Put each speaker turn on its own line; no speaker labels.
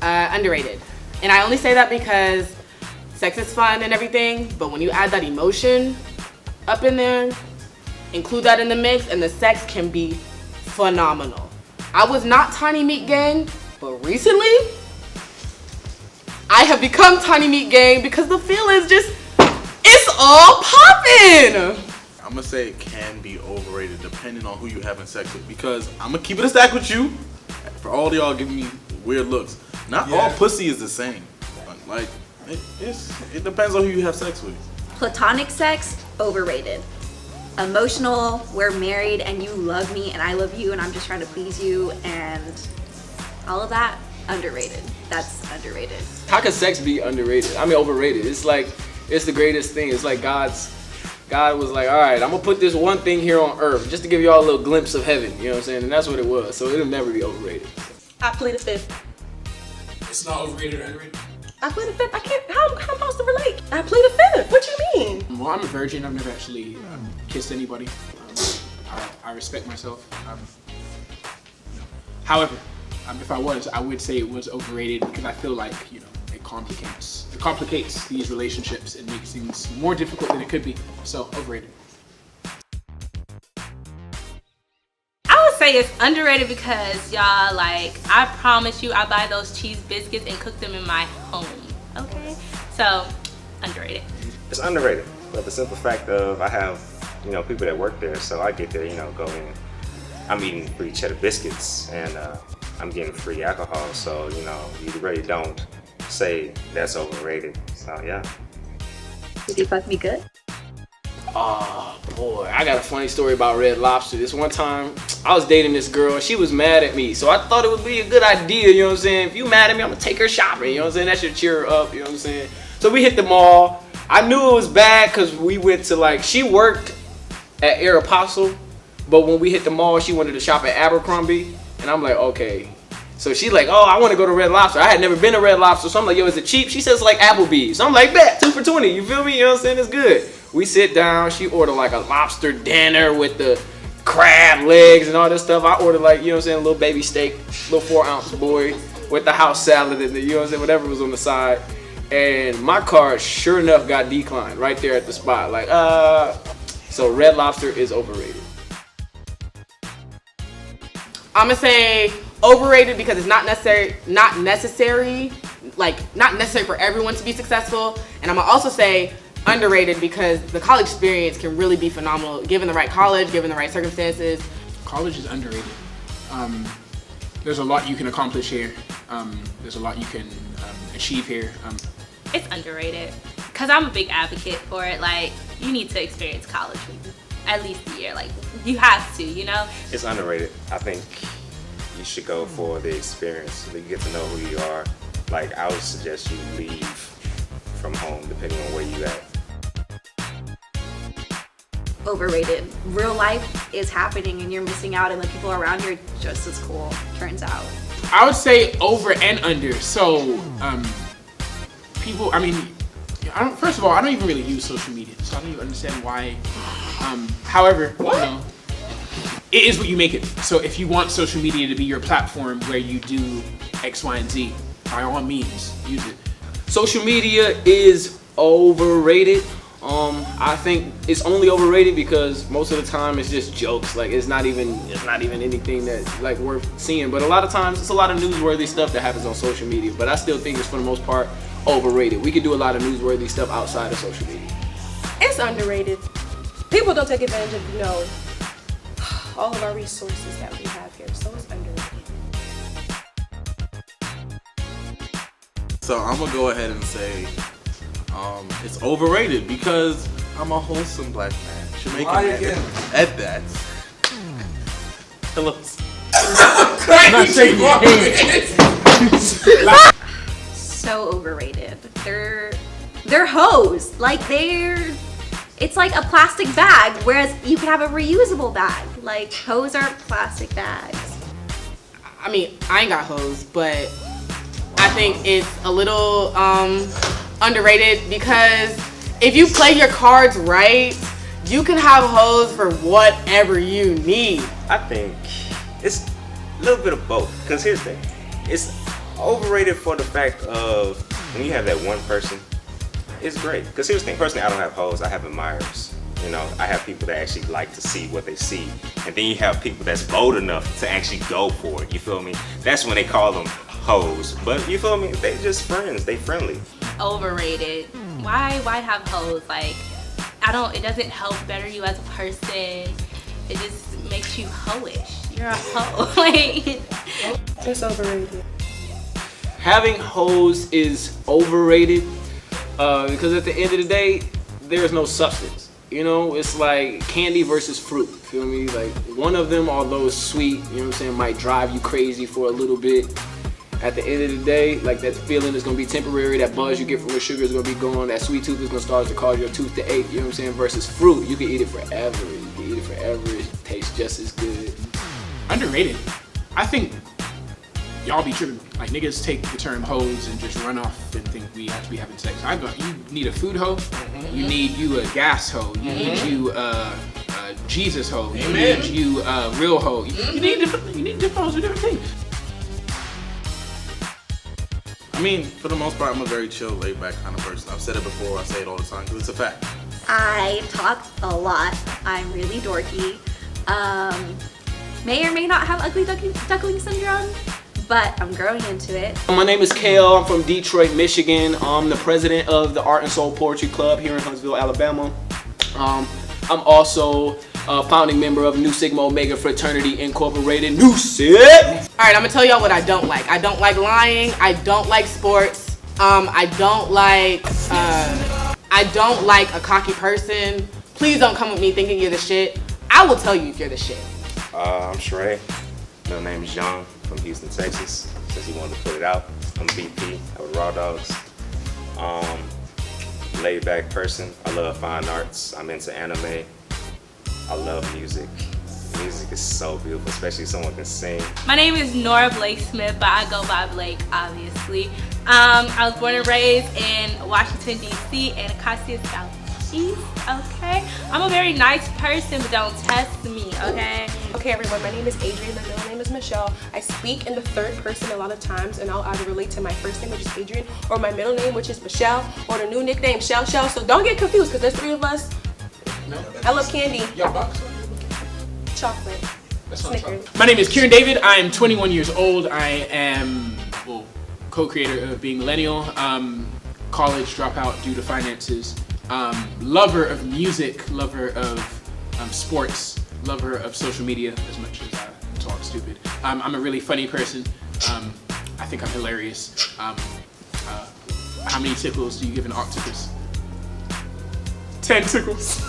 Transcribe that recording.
Underrated. And I only say that because sex is fun and everything, but when you add that emotion up in there, include that in the mix, and the sex can be phenomenal. I was not Tiny Meat Gang, but recently, I have become Tiny Meat Gang because the feel is just, it's all poppin'.
I'm gonna say it can be overrated depending on who you're having sex with, because I'm gonna keep it a stack with you. For all y'all giving me weird looks, not all pussy is the same. Like, it depends on who you have sex with.
Platonic sex, overrated. Emotional, we're married and you love me and I love you and I'm just trying to please you and all of that, underrated. That's underrated.
How can sex be underrated? I mean, overrated. It's like, it's the greatest thing. It's like God was like, all right, I'm gonna put this one thing here on earth just to give y'all a little glimpse of heaven, you know what I'm saying? And that's what it was, so it'll never be overrated.
I plead the fifth.
It's not overrated or underrated?
I plead the fifth. I can't, how am I supposed to relate? I plead the fifth. What you mean?
Well, I'm a virgin. I've never actually kissed anybody. I respect myself. However, if I was, I would say it was overrated because I feel like, you know, it complicates these relationships and makes things more difficult than it could be. So, overrated.
I would say it's underrated because y'all, like, I promise you I buy those cheese biscuits and cook them in my home, okay? So, underrated.
It's underrated, but the simple fact of I have, you know, people that work there, so I get there, you know, go in. I'm eating free cheddar biscuits and I'm getting free alcohol, so, you know, you really don't say that's overrated. So, yeah.
Did you fuck me good?
Oh boy, I got a funny story about Red Lobster. This one time, I was dating this girl and she was mad at me. So I thought it would be a good idea, you know what I'm saying? If you mad at me, I'm gonna take her shopping, you know what I'm saying? That should cheer her up, you know what I'm saying? So we hit the mall. I knew it was bad because we went to, like, she worked at Aeropostale, but when we hit the mall, she wanted to shop at Abercrombie. And I'm like, okay. So she's like, oh, I want to go to Red Lobster. I had never been to Red Lobster, so I'm like, yo, is it cheap? She says like Applebee's. So I'm like, bet, 2 for $20, you feel me? You know what I'm saying? It's good. We sit down, she ordered like a lobster dinner with the crab legs and all this stuff. I ordered like, you know what I'm saying, a little baby steak, little 4-ounce boy with the house salad and the, you know what I'm saying, whatever was on the side. And my card sure enough got declined right there at the spot. Like, so Red Lobster is overrated.
I'm gonna say overrated because it's not necessary for everyone to be successful. And I'm gonna also say underrated because the college experience can really be phenomenal given the right college, given the right circumstances.
College is underrated. There's a lot you can accomplish here. There's a lot you can achieve here.
It's underrated because I'm a big advocate for it. Like, you need to experience college at least a year. Like, you have to, you know?
It's underrated. I think you should go for the experience so that you get to know who you are. Like, I would suggest you leave from home depending on where you at.
Overrated. Real life is happening and you're missing out and the people around you are just as cool, turns out.
I would say over and under. So, people, I mean, first of all, I don't even really use social media, so I don't even understand why. However, you know, it is what you make it. So if you want social media to be your platform where you do X, Y, and Z, by all means, use it.
Social media is overrated. I think it's only overrated because most of the time it's just jokes. Like, it's not even anything that's like worth seeing. But a lot of times it's a lot of newsworthy stuff that happens on social media. But I still think it's for the most part overrated. We could do a lot of newsworthy stuff outside of social media.
It's underrated. People don't take advantage of, you know, all of our resources that we have here, so it's underrated.
So I'm gonna go ahead and say it's overrated because I'm a wholesome black man. Jamaican at that. Hello.
So overrated. They're hoes. Like, it's like a plastic bag, whereas you could have a reusable bag. Like, hoes are plastic bags.
I mean, I ain't got hoes, but I think it's a little underrated because if you play your cards right, you can have hoes for whatever you need.
I think it's a little bit of both, because here's the thing. It's Overrated for the fact of when you have that one person, it's great. Because here's the thing, personally, I don't have hoes, I have admirers. You know, I have people that actually like to see what they see. And then you have people that's bold enough to actually go for it, you feel me? That's when they call them hoes. But you feel me? They just friends, they friendly.
Overrated. Why have hoes? Like, it doesn't help better you as a person. It just makes you hoish. You're a hoe. Like,
It's overrated.
Having hoes is overrated because at the end of the day, there's no substance. You know, it's like candy versus fruit. Feel me? Like one of them, although it's sweet, you know what I'm saying, might drive you crazy for a little bit. At the end of the day, like that feeling is gonna be temporary. That buzz you get from the sugar is gonna be gone. That sweet tooth is gonna start to cause your tooth to ache. You know what I'm saying? Versus fruit, you can eat it forever. You can eat it forever. It tastes just as good.
Underrated. I think y'all be tripping. Like niggas take the term hoes and just run off and think we have to be having sex. You need a food hoe. You need you a gas hoe. You need you a Jesus hoe. You need you a real hoe. You need different hoes for different things.
I mean, for the most part, I'm a very chill, laid back kind of person. I've said it before, I say it all the time, because it's a fact.
I talk a lot. I'm really dorky. May or may not have ugly duckling syndrome, but I'm growing into it.
My name is Kale. I'm from Detroit, Michigan. I'm the president of the Art and Soul Poetry Club here in Huntsville, Alabama. I'm also a founding member of Nu Sigma Omega Fraternity Incorporated. Nu Sig!
Alright, I'm gonna tell y'all what I don't like. I don't like lying. I don't like sports. I don't like a cocky person. Please don't come with me thinking you're the shit. I will tell you if you're the shit.
I'm Shrey. Middle name is Young from Houston, Texas. Since you wanted to put it out, I'm BP. I with Raw Dogs. Laid back person. I love fine arts. I'm into anime. I love music. Music is so beautiful, especially if someone can sing.
my name is Nora Blake Smith, but I go by Blake, obviously. I was born and raised in Washington, D.C. and Acacia Southeast, okay? I'm a very nice person, but don't test me, okay?
Okay, everyone, my name is Adrian, my middle name is Michelle. I speak in the third person a lot of times, and I'll either relate to my first name, which is Adrian, or my middle name, which is Michelle, or the new nickname, Shell. So don't get confused, because there's three of us.
No.
I love candy.
Y'all box.
Chocolate. Snickers.
My name is Kiran David. I am 21 years old. I am co-creator of Being Millennial. College dropout due to finances. Lover of music. Lover of sports. Lover of social media as much as I talk stupid. I'm a really funny person. I think I'm hilarious. How many tickles do you give an octopus? 10 tickles.